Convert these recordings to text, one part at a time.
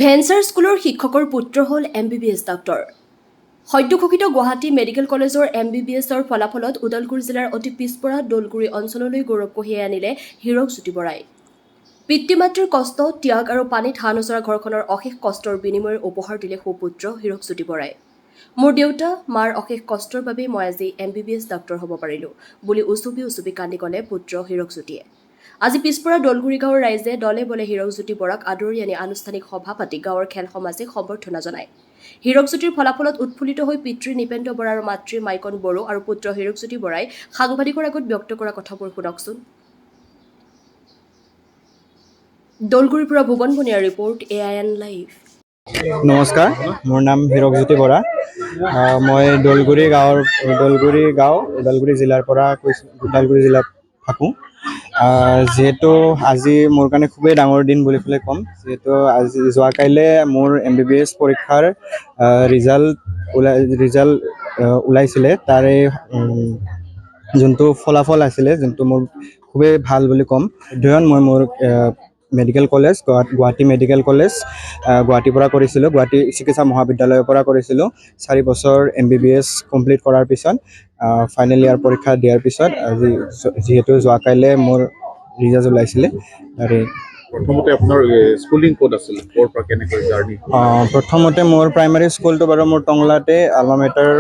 Venture স্কুলৰ শিক্ষকৰ পুত্ৰ হ'ল MBBS ডাক্তৰ। সদ্যঘোষিত গুৱাহাটী মেডিকেল কলেজৰ MBBSৰ ফলাফলত ওদালগুৰি জিলাৰ অতি পিছপৰা দৌলগুৰি অঞ্চললৈ গৌৰৱ কঢ়িয়াই আনিলে হীৰক জ্যোতি বৰাই। পিতৃ মাতৃৰ কষ্ট, ত্যাগ আৰু পানীত হাঁহ নচৰা ঘৰখনৰ অশেষ কষ্টৰ বিনিময়ৰ উপহাৰ দিলে সুপুত্ৰ হীৰক জ্যোতি বৰাই। মোৰ দেউতা মাৰ অশেষ কষ্টৰ বাবেই মই আজি MBBS ডাক্তৰ হ'ব পাৰিলোঁ বুলি উচুপি কান্দি ক'লে পুত্ৰ হীৰক জ্যোতিয়ে। আজি পিছপৰা দৌলগুৰি গাঁৱৰ ৰাইজে দলে বলে হীৰক জ্যোতি বৰাক আদৰি আনি আনুষ্ঠানিক সভা পাতি গাঁৱৰ খেল সমাজে সম্বৰ্ধনা জনায়। হীৰক জ্যোতিৰ ফলাফলত উৎফুল্লিত হৈ পিতৃ নিপেন্দ্ৰ বৰা আৰু মাতৃ মাইকন বড়ো আৰু পুত্ৰ হীৰক জ্যোতি বৰাই সাংবাদিকৰ আগত ব্যক্ত কৰা কথাবোৰ শুনকচোন। দৌলগুৰিৰ পৰা ভুৱন বনিয়াৰ ৰিপৰ্ট, AIN লাইভ। নমস্কাৰ, মোৰ নাম হীৰক জ্যোতি বৰা। মই দৌলগুৰি গাঁও ওদালগুৰি জিলাৰ পৰা ওদালগুৰি জিলাত থাকোঁ। যিহেতু আজি মোৰ কাৰণে খুবেই ডাঙৰ দিন বুলি পেলাই ক'ম, যিহেতু আজি যোৱাকাইলৈ মোৰ MBBS পৰীক্ষাৰ ৰিজাল্ট ওলাইছিলে। তাৰে যোনটো ফলাফল আছিলে, যোনটো মোৰ খুবেই ভাল বুলি ক'ম। অধ্যয়ন মই মোৰ medical college Guwahati medical college গুৱাহাটীৰ পৰা কৰিছিলোঁ, গুৱাহাটী চিকিৎসা মহাবিদ্যালয়ৰ পৰা কৰিছিলোঁ। 4 বছৰ MBBS কমপ্লিট কৰাৰ পিছত ফাইনেল ইয়াৰ পৰীক্ষা দিয়াৰ পিছত আজি যিহেতু যোৱাকাইলৈ মোৰ ৰিজাল্ট ওলাইছিলে। তাৰে প্ৰথমতে আপোনাৰ স্কুলিং ক'ত আছিল, ক'ৰ পৰা কেনেকৈ জাৰ্ণি? প্ৰথমতে মোৰ প্ৰাইমাৰী স্কুলটো বাৰু মোৰ টংলাতে আলমা মেটাৰ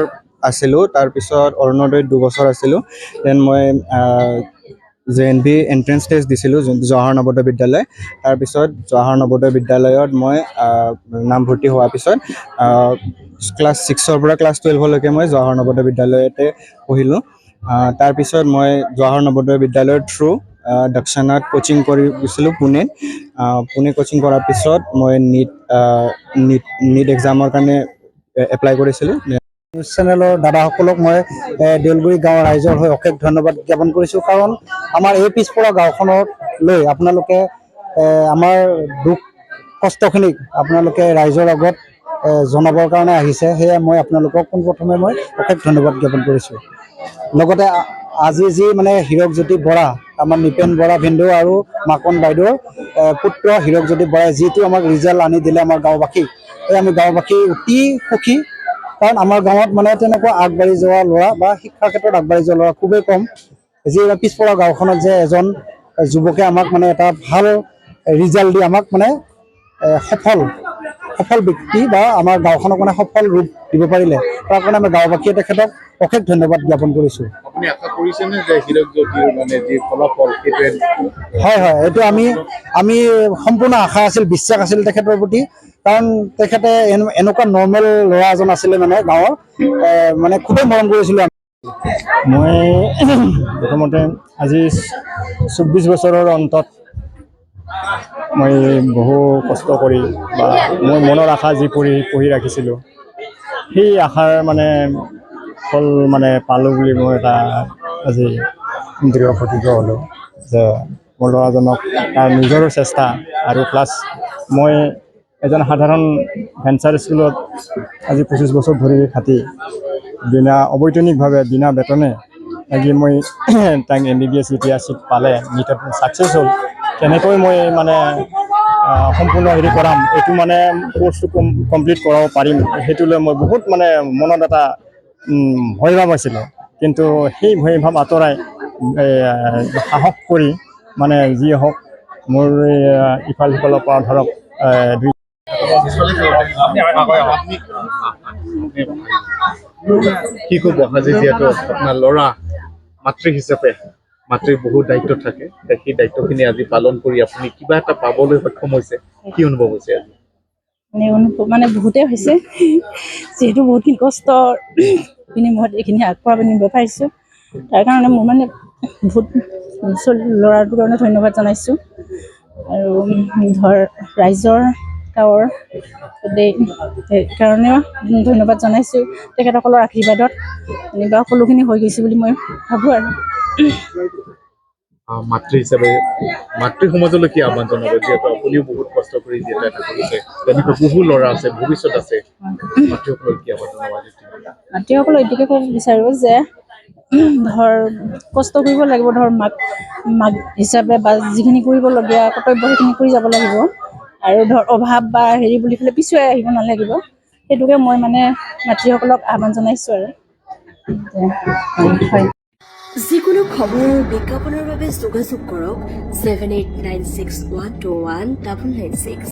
আছিলোঁ। তাৰপিছত অৰুণোদয়ত 2 বছৰ আছিলোঁ। দেন মই JNV এণ্ট্ৰেঞ্চ টেষ্ট দিছিলোঁ, জৱাহৰ নৱোদয় বিদ্যালয়। তাৰপিছত জৱাহৰ নৱোদয় বিদ্যালয়ত মই নামভৰ্তি হোৱাৰ পিছত ক্লাছ 6ৰ পৰা ক্লাছ 12লৈকে মই জৱাহৰ নৱোদয় বিদ্যালয়তে পঢ়িলোঁ। তাৰপিছত মই জৱাহৰ নৱোদয় বিদ্যালয়ৰ থ্ৰু দক্ষিণাত কোচিং কৰিছিলোঁ পুনে কোচিং কৰাৰ পিছত মই নীট এক্সামৰ কাৰণে এপ্লাই কৰিছিলোঁ। নিউজ চেনেলৰ দাদাসকলক মই দৌলগুৰি গাঁৱৰ ৰাইজৰ হৈ অশেষ ধন্যবাদ জ্ঞাপন কৰিছোঁ, কাৰণ আমাৰ এই পিছপৰা গাঁওখনক লৈ আপোনালোকে আমাৰ দুখ কষ্টখিনিক আপোনালোকে ৰাইজৰ আগত জনাবৰ কাৰণে আহিছে। সেয়ে মই আপোনালোকক পোনপ্ৰথমে মই অশেষ ধন্যবাদ জ্ঞাপন কৰিছোঁ। লগতে আজি যি মানে হীৰক জ্যোতি বৰা, আমাৰ নিপেন বৰা ভিনদেউ আৰু মাকন বাইদেউৰ পুত্ৰ হীৰক জ্যোতি বৰাই যিটো আমাক ৰিজাল্ট আনি দিলে আমাৰ গাঁওবাসীক, এই আমি গাঁওবাসী অতি সুখী। কাৰণ আমাৰ গাঁৱত মানে তেনেকুৱা আগবাঢ়ি যোৱা ল'ৰা বা শিক্ষাৰ ক্ষেত্ৰত আগবাঢ়ি যোৱা ল'ৰা খুবেই কম। যি পিছপৰা গাঁওখনত যে এজন যুৱকে আমাক মানে এটা ভাল ৰিজাল্ট দি আমাক মানে সফল ব্যক্তি বা আমাৰ গাঁওখনক মানে সফল ৰূপ দিব পাৰিলে, তাৰ কাৰণে আমি গাঁওবাসীয়ে তেখেতক অশেষ ধন্যবাদ জ্ঞাপন কৰিছোঁ। আপুনি আশা কৰিছেনে যে হীৰক জ্যোতিৰ মানে যি ফলাফল সেইটোৱে? হয়, এইটো আমি সম্পূৰ্ণ আশা আছিল, বিশ্বাস আছিল তেখেতৰ প্ৰতি। কাৰণ তেখেতে এনেকুৱা নৰ্মেল ল'ৰা এজন আছিলে, মানে গাঁৱৰ মানে খুবেই মৰম কৰিছিলোঁ আমি। মই প্ৰথমতে আজি 24 বছৰৰ অন্তত মই বহু কষ্ট কৰি বা মোৰ মনৰ আশা যি পঢ়ি ৰাখিছিলোঁ, সেই আশাৰ মানে ফল মানে পালোঁ বুলি মই এটা আজি দৃঢ় প্ৰতিজ্ঞ হ'লোঁ যে মোৰ ল'ৰাজনক তাৰ নিজৰো চেষ্টা আৰু প্লাছ মই এজন সাধাৰণ ভেঞ্চাৰ স্কুলত আজি 25 বছৰ ধৰি খাটি অবৈতনিকভাৱে বিনা বেতনে আজি মই তাক MBBS যেতিয়া চিট পালে, নীটত ছাকচেছ হ'ল। কেনেকৈ মই মানে সম্পূৰ্ণ হেৰি কৰাম, এইটো মানে কোৰ্চটো কমপ্লিট কৰাব পাৰিম, সেইটো লৈ মই বহুত মানে মনত এটা ভয়ভাৱ আছিলে। কিন্তু সেই ভয়ভাৱ আঁতৰাই সাহস কৰি মানে যি হওক মোৰ ইফাল সিফালৰ পৰা ধৰক কি ক'ব আজি যিহেতু আপোনাৰ ল'ৰা মাতৃ হিচাপে, মাতৃৰ বহুত দায়িত্ব থাকে, সেই দায়িত্বখিনি আজি পালন কৰি আপুনি কিবা এটা পাবলৈ সক্ষম হৈছে, কি অনুভৱ হৈছে আজি? অনুভৱ মানে বহুতেই হৈছে, যিহেতু বহুতখিনি কষ্ট বিনিময়ত এইখিনি আগবঢ়াব পাৰিছোঁ। তাৰ কাৰণে মোৰ মানে বহুত ল'ৰাটোৰ কাৰণে ধন্যবাদ জনাইছোঁ। আৰু ধৰ ৰাইজৰ গাঁৱৰ কাৰণেও ধন্যবাদ জনাইছোঁ। তেখেতসকলৰ আশীৰ্বাদত এনেকুৱা সকলোখিনি হৈ গৈছে বুলি মই ভাবোঁ। আৰু মাতৃ হিচাপে মাতৃ সমাজলৈ কি আহ্বান জনাব, যিহেতু আপুনিও বহুত কষ্ট কৰি যিহেতু এটা কৰিছে, তেনেকুৱা বহু ল'ৰা আছে, ভৱিষ্যত আছে, মাতৃসকলক কি আহ্বান জনাব? মাতৃসকলক এইটোকে ক'ব বিচাৰোঁ যে ধৰ কষ্ট কৰিব লাগিব, ধৰ মাক হিচাপে বা যিখিনি কৰিবলগীয়া কৰ্তব্য সেইখিনি কৰি যাব লাগিব। আৰু ধৰ অভাৱ বা হেৰি বুলি পেলাই পিছুৱাই আহিব নালাগিব, সেইটোকে মই মানে মাতৃসকলক আহ্বান জনাইছোঁ আৰু হয়। যিকোনো খবৰ আৰু বিজ্ঞাপনৰ বাবে যোগাযোগ কৰক 7896121996।